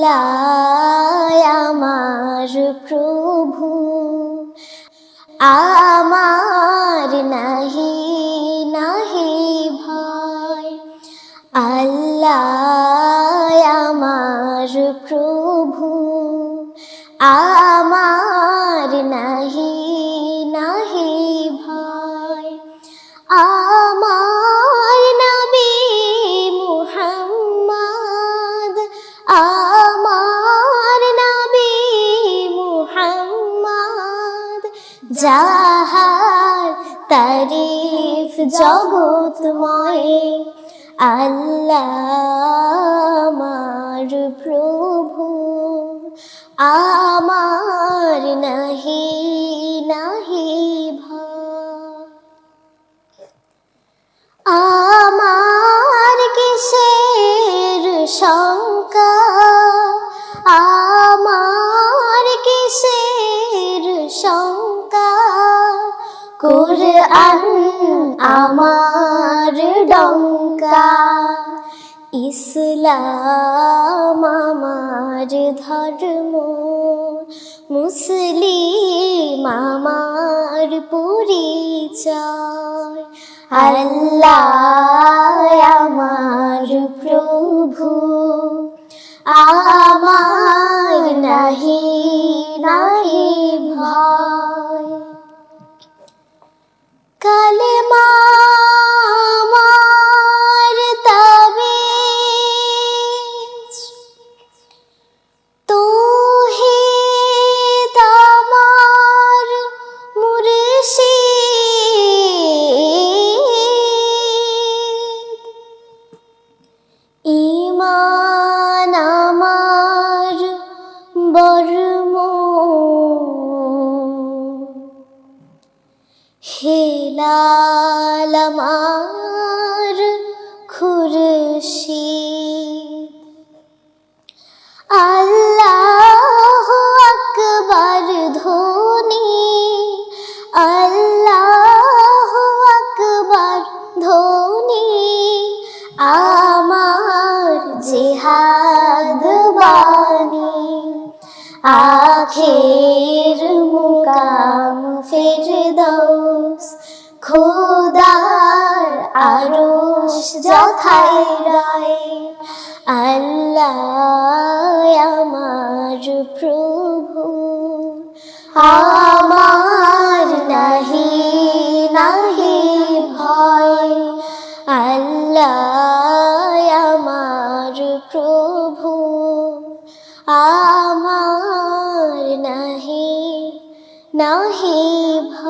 আল্লাহ আমার প্রভু, আমার নাহি নাহি ভয়। আল্লাহ আমার প্রভু, আমার নাহি নাহি ভয়। আমার নবী মুহাম্মদ, আমার নবী মুহাম্মদ, যাহার তারিফ জগৎময়। আল্লাহ আমার প্রভু, আমার নাহি নাহি ভয়। আমার কিসের শঙ্কা, আমার কিসের শঙ্কা, কুরআন আমার ডঙ্কা। ইসলাম আমার ধর্ম, মুসলিম আমার পরিচয়। আল্লাহ আমার প্রভু, আমার নাহি নাহি ভয়। কালেমা আমার তাবিজ, তাওহীদ আমার মুর্শিদ, ঈমান আমার বর্ম, হেলাল আমার খুরশিদ। আল্লাহু আকবার ধ্বনি, আল্লাহু আকবার ধ্বনি, আমার জিহাদ বাণী। আখের মুকাম ফিরদৌস, খোদার আরশ যথায় রয়। আল্লাহ আমার প্রভু, আমার নাহি নাহি ভয়। আল্লাহ আমার প্রভু, আমার নাহি নাহি ভয়।